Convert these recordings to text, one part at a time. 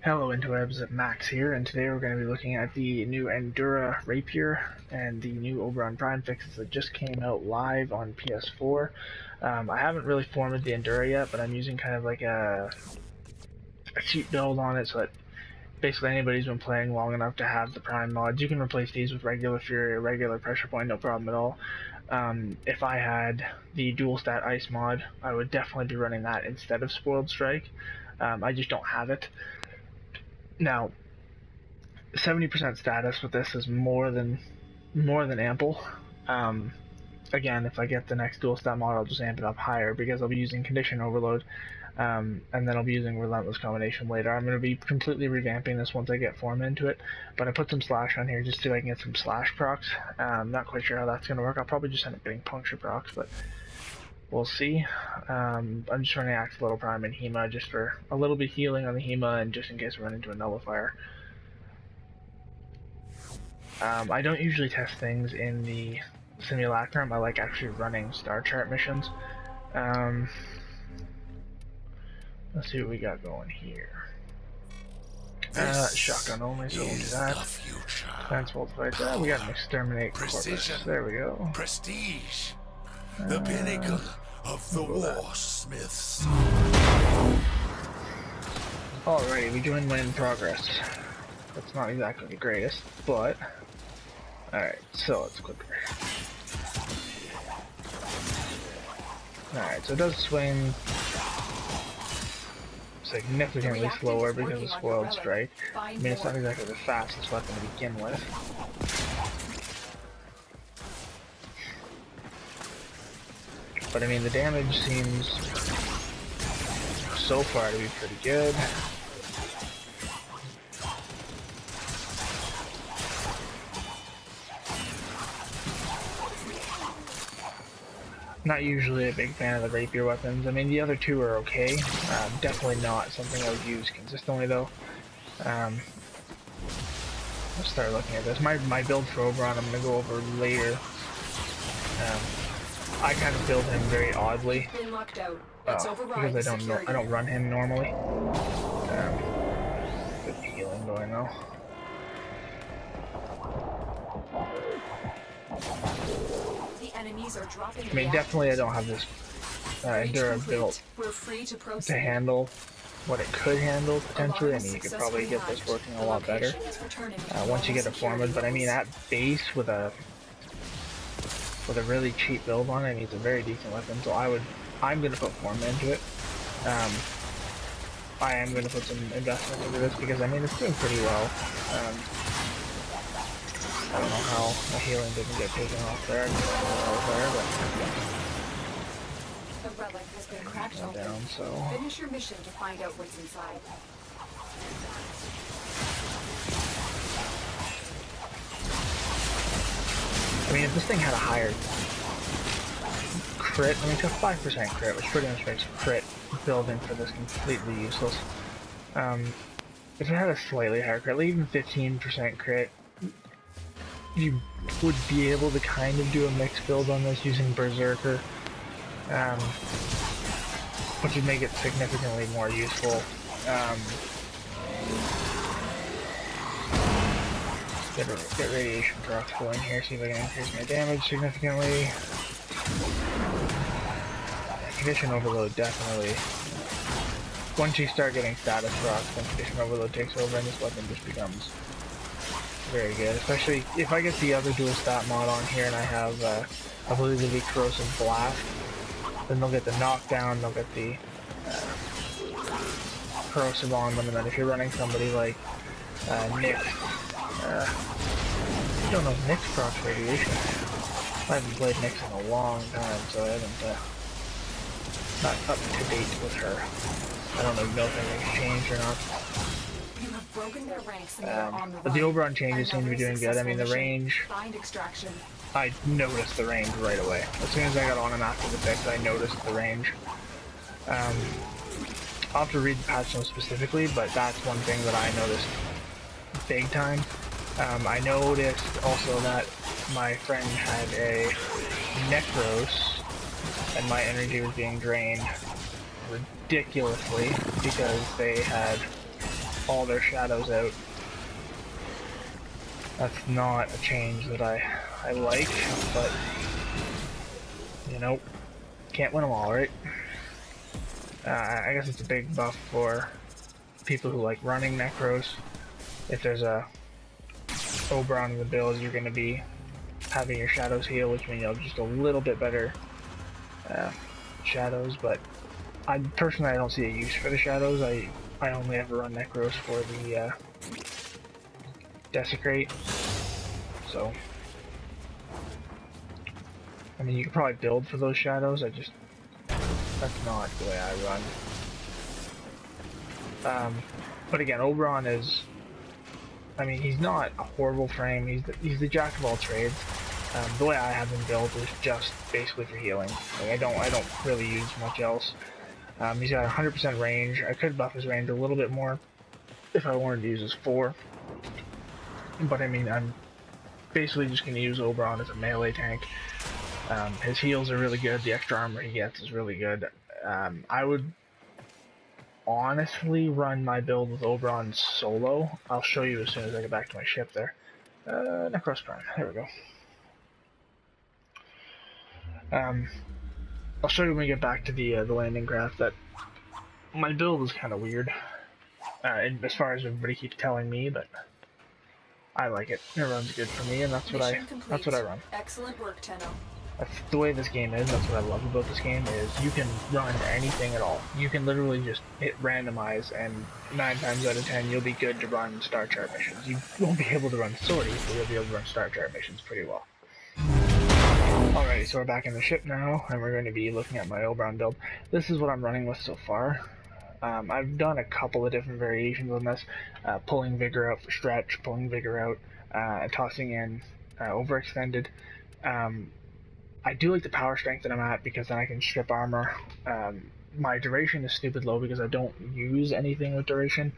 Hello interwebs, Max here, and today we're going to be looking at the new Endura Rapier and the new Oberon Prime fixes that just came out live on PS4. I haven't really formatted the Endura yet, but I'm using kind of like a cheap build on it, so that basically anybody who's been playing long enough to have the Prime mods, you can replace these with regular Fury or regular Pressure Point, no problem at all. If I had the dual stat ice mod, I would definitely be running that instead of Spoiled Strike. I just don't have it. Now, 70% status with this is more than ample. Again, if I get the next dual stat mod, I'll just amp it up higher because I'll be using Condition Overload, and then I'll be using Relentless Combination later. I'm going to be completely revamping this once I get form into it, but I put some slash on here just so I can get some slash procs. Not quite sure how that's going to work. I'll probably just end up getting puncture procs, but we'll see. I'm just running Axolotl Prime and Hema just for a little bit healing on the Hema and just in case I run into a nullifier. I don't usually test things in the simulacrum. I like actually running star chart missions. Let's see what we got going here. Shotgun only, so we'll do that. Defense multiplied. We got an exterminate corpus. There we go. Prestige. The pinnacle of the warsmiths. Alrighty, we joined win in progress. That's not exactly the greatest, but alright, so let's click there. Alright, so it does swing significantly slower because of Spoiled Strike. I mean, it's not exactly the fastest weapon to begin with. But I mean, the damage seems so far to be pretty good. Not usually a big fan of the rapier weapons. I mean, the other two are okay. Definitely not something I would use consistently though. Let's start looking at this. My build for Oberon I'm going to go over later. I kind of build him very oddly because I don't run him normally. Good healing going though. I mean, definitely I don't have this Endura built to handle what it could handle potentially. I mean, you could probably get this working a lot better once you get it formed. But I mean, at base with a really cheap build on it, I mean, it's a very decent weapon. So I'm gonna put form into it. I am gonna put some investment into this because I mean it's doing pretty well. I don't know how my healing didn't get taken off there. But the relic has been cracked open. Down, so finish your mission to find out what's inside. I mean, if this thing had a higher crit, I mean, it's got 5% crit, which pretty much makes crit building for this completely useless. If it had a slightly higher crit, like even 15% crit, you would be able to kind of do a mixed build on this using Berserker, which would make it significantly more useful. Get radiation procs going here, see if I can increase my damage significantly. Condition Overload definitely. Once you start getting status procs, then Condition Overload takes over and this weapon just becomes very good. Especially if I get the other dual stat mod on here and I have, I believe it'll be Corrosive Blast, then they'll get the knockdown, they'll get the corrosive on them, and then if you're running somebody like Nick, I don't know if Nick's procs radiation. I haven't played Nick in a long time, so I haven't, not up to date with her. I don't even know if anything's changed or not. You have broken their ranks and they are on the But the Oberon changes seem to be doing good. I mean, the range, find extraction. I noticed the range right away. As soon as I got on him after the fix, I noticed the range. I'll have to read the patch notes specifically, but that's one thing that I noticed big time. I noticed also that my friend had a Necros, and my energy was being drained ridiculously because they had all their shadows out. That's not a change that I like, but you know, can't win them all, right? I guess it's a big buff for people who like running Necros. If there's a Oberon in the build, you're going to be having your shadows heal, which means you'll have just a little bit better shadows, but I personally don't see a use for the shadows. I only ever run Necros for the Desecrate, so I mean you could probably build for those shadows, that's not the way I run. But again, Oberon is, I mean, he's not a horrible frame, he's the jack of all trades. The way I have him built is just basically for healing. Like, I don't really use much else. He's got 100% range. I could buff his range a little bit more if I wanted to use his 4. But I mean, I'm basically just going to use Oberon as a melee tank. His heals are really good, the extra armor he gets is really good. I would honestly run my build with Oberon solo. I'll show you as soon as I get back to my ship there. Necros Prime, there we go. I'll show you when we get back to the landing craft that my build is kind of weird, as far as everybody keeps telling me, but I like it. It runs good for me, and that's what I run. Excellent work, Tenno. That's the way this game is. That's what I love about this game is you can run anything at all. You can literally just hit randomize, and 9 times out of 10 you'll be good to run star chart missions. You won't be able to run sorties, but you'll be able to run star chart missions pretty well. Alrighty, so we're back in the ship now, and we're going to be looking at my Oberon build. This is what I'm running with so far. I've done a couple of different variations on this, pulling Vigor out for stretch, pulling Vigor out, tossing in overextended. I do like the power strength that I'm at because then I can strip armor. My duration is stupid low because I don't use anything with duration.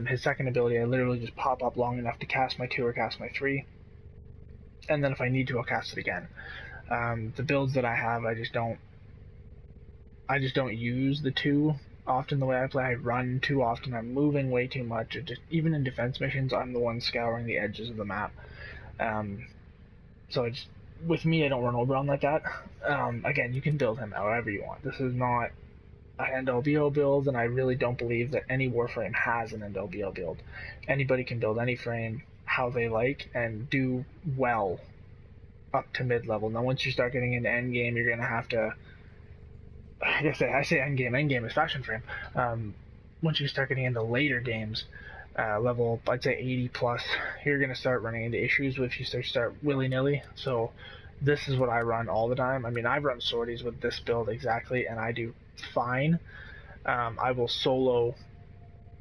His second ability, I literally just pop up long enough to cast my 2 or cast my 3, and then if I need to, I'll cast it again. The builds that I have, I just don't use the 2 often the way I play. I run too often, I'm moving way too much. Even in defense missions, I'm the one scouring the edges of the map. So with me, I don't run Oberon like that. Again, you can build him however you want. This is not an NLBO build, and I really don't believe that any Warframe has an NLBO build. Anybody can build any frame how they like and do well up to mid-level. Now, once you start getting into endgame, you're going to have to... I say endgame is faction frame. Once you start getting into later games, level, I'd say 80 plus, you're going to start running into issues if you start willy-nilly. So this is what I run all the time. I mean, I've run sorties with this build exactly, and I do fine. I will solo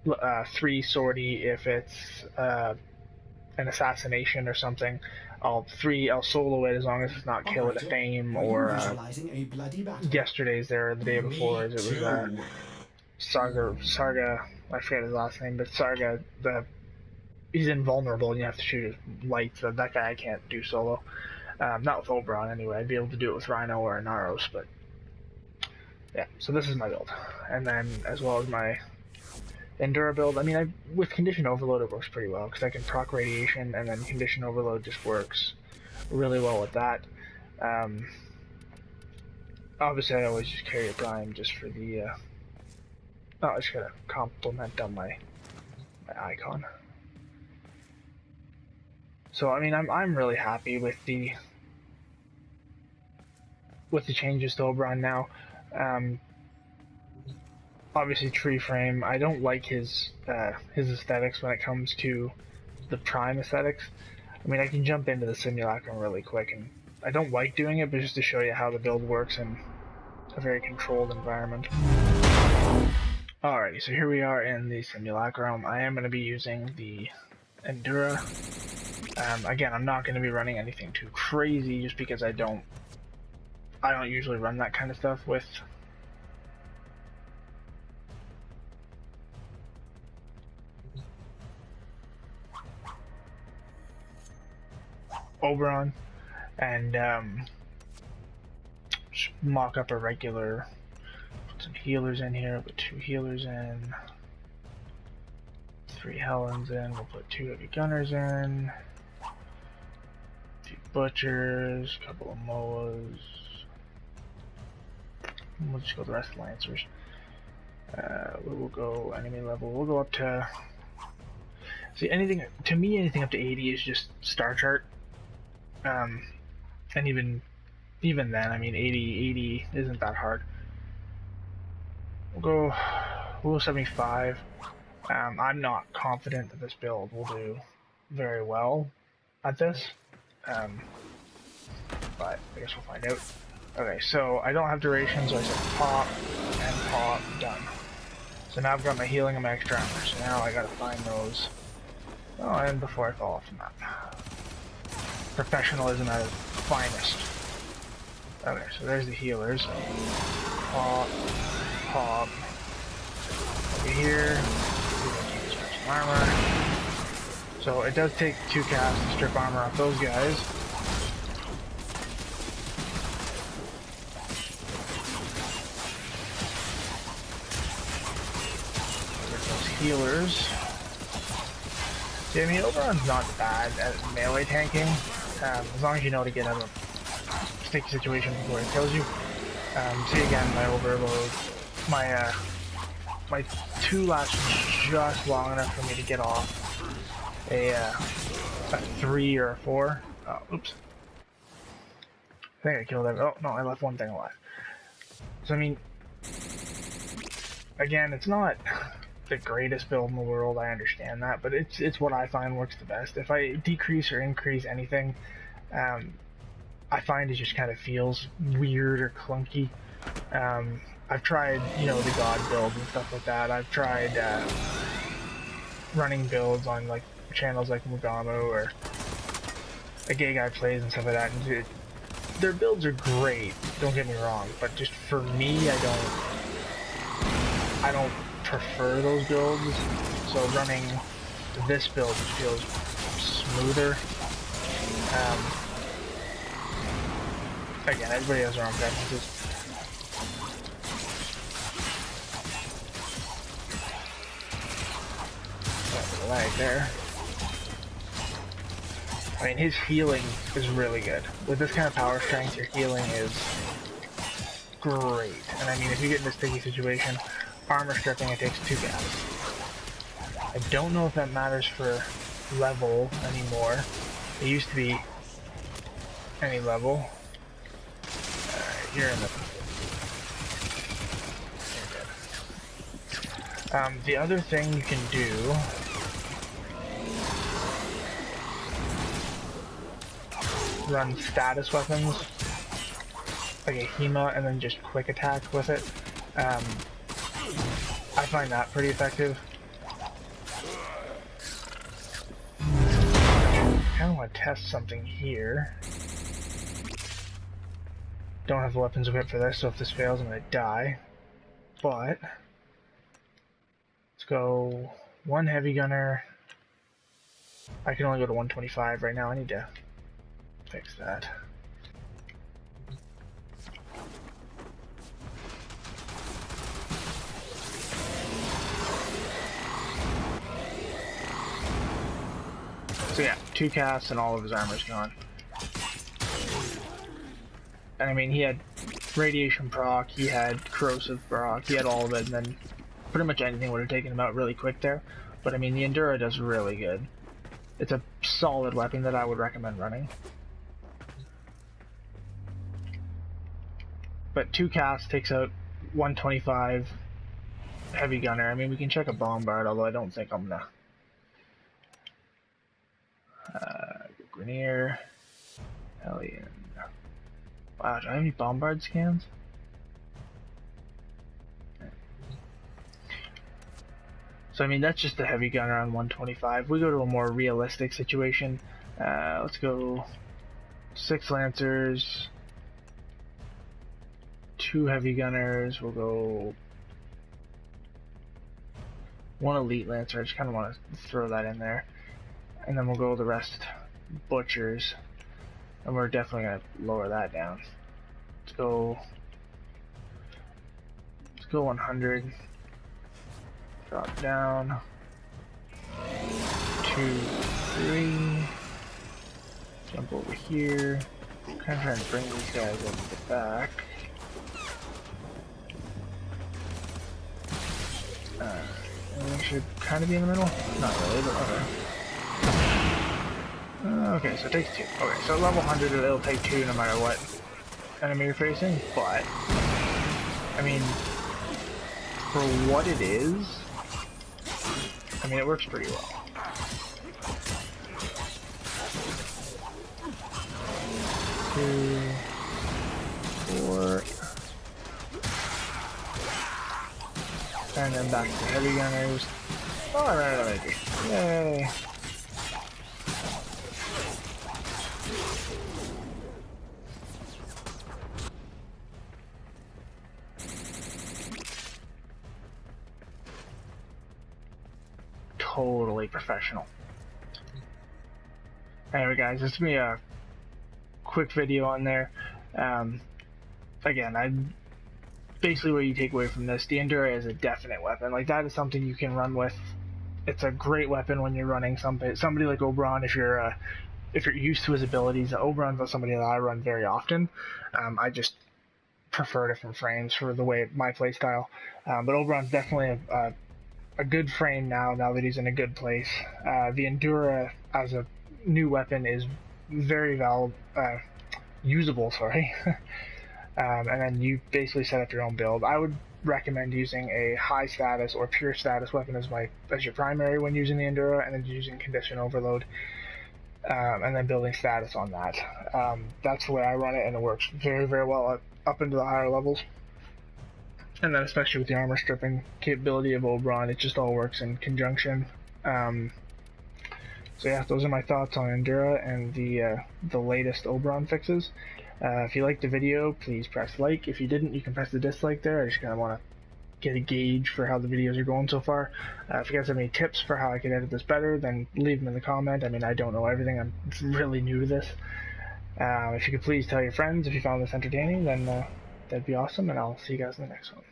3 sortie if it's an assassination or something. I'll solo it as long as it's not kill it a fame or yesterday's there or the day before as it was Sarga, I forget his last name, but Sarga, he's invulnerable and you have to shoot his lights, so that guy I can't do solo. Not with Oberon anyway. I'd be able to do it with Rhino or Naros, but yeah, so this is my build. And then as well as my Endura build, I mean, with Condition Overload it works pretty well because I can proc Radiation, and then Condition Overload just works really well with that. Obviously I always just carry a Prime just for the I just gotta compliment on my icon. So I mean, I'm really happy with the changes to Oberon now. Obviously tree frame, I don't like his aesthetics when it comes to the Prime aesthetics. I mean, I can jump into the simulacrum really quick, and I don't like doing it, but just to show you how the build works in a very controlled environment. Alrighty, so here we are in the simulacrum. I am going to be using the Endura. Again, I'm not going to be running anything too crazy just because I don't usually run that kind of stuff with Oberon, and just mock up a regular, put some healers in here, put 2 healers in, 3 Helens in. We'll put 2 heavy gunners in. 2 butchers, a couple of Moas. We'll just go the rest of the Lancers. We will go enemy level. We'll go up to. See, anything to me, anything up to 80 is just star chart. And even then, I mean, 80 isn't that hard. We'll go 75. I'm not confident that this build will do very well at this, but I guess we'll find out. Okay, so I don't have duration, so I said pop and pop, done. So now I've got my healing and my extra armor, so now I gotta find those. Oh, and before I fall off the map. Professionalism at its finest. Okay, so there's the healers. Pop, pop. Over here. Some armor. So it does take 2 casts to strip armor off those guys. Those healers. See, I mean, Oberon's not bad at melee tanking, as long as you know to get out of a sticky situation before it kills you. See again, my overload, my 2 lasts just long enough for me to get off a 3 or a 4. Oh, oops. I think I killed everything. Oh, no, I left one thing alive. So, I mean, again, it's not the greatest build in the world, I understand that, but it's what I find works the best. If I decrease or increase anything, I find it just kind of feels weird or clunky. I've tried, you know, the god builds and stuff like that. I've tried running builds on like channels like Mugamo or a gay guy plays and stuff like that, and their builds are great, don't get me wrong, but just for me, I don't prefer those builds, so running this build just feels smoother. Again, everybody has their own preferences. Got a lag there. I mean, his healing is really good. With this kind of power strength, your healing is great. And I mean, if you get in this sticky situation, armor stripping, it takes 2 casts. I don't know if that matters for level anymore. It used to be any level. Alright, you're in the... You're good. The other thing you can do... run status weapons, like a Hema, and then just quick attack with it. I find that pretty effective. I kind of want to test something here. Don't have the weapons equipped for this, so if this fails, I'm going to die. But let's go 1 heavy gunner. I can only go to 125 right now. I need to fix that. So yeah, 2 casts and all of his armor's gone. And I mean, he had radiation proc, he had corrosive proc, he had all of it, and then pretty much anything would have taken him out really quick there. But I mean, the Endura does really good. It's a solid weapon that I would recommend running. But 2 casts takes out 125 heavy gunner. I mean, we can check a bombard, although I don't think I'm gonna. Grenier, Hellion. Wow, do I have any bombard scans? So I mean, that's just the heavy gunner on 125. We go to a more realistic situation. Let's go 6 lancers. 2 heavy gunners, we'll go 1 elite lancer, I just kind of want to throw that in there, and then we'll go the rest butchers, and we're definitely going to lower that down. Let's go 100, drop down, 2, 3. Jump over here. Kind of trying to bring these guys up to the back. And they should kind of be in the middle. Not really, but okay. Okay, so it takes 2. Okay, so level 100, it'll take 2 no matter what enemy you're facing, but I mean, for what it is, I mean, it works pretty well. Two, 4, and then back to heavy gunners. Oh, I ran out of energy. Yay! Totally professional. Anyway, guys, this is me a quick video on there. Again, basically what you take away from this, the Endura is a definite weapon. Like, that is something you can run with. It's a great weapon when you're running somebody like Oberon. If you're used to his abilities, Oberon's not somebody that I run very often. I just prefer different frames for the way my playstyle. But Oberon's definitely a good frame now that he's in a good place. The Endura as a new weapon is very usable, sorry. And then you basically set up your own build. I would recommend using a high status or pure status weapon as your primary when using the Endura, and then using condition overload, and then building status on that. That's the way I run it, and it works very, very well up into the higher levels. And then especially with the armor stripping capability of Oberon, it just all works in conjunction. So yeah, those are my thoughts on Endura and the latest Oberon fixes. If you liked the video, please press like. If you didn't, you can press the dislike there. I just kind of want to get a gauge for how the videos are going so far. If you guys have any tips for how I can edit this better, then leave them in the comment. I mean, I don't know everything. I'm really new to this. If you could please tell your friends if you found this entertaining, then that'd be awesome, and I'll see you guys in the next one.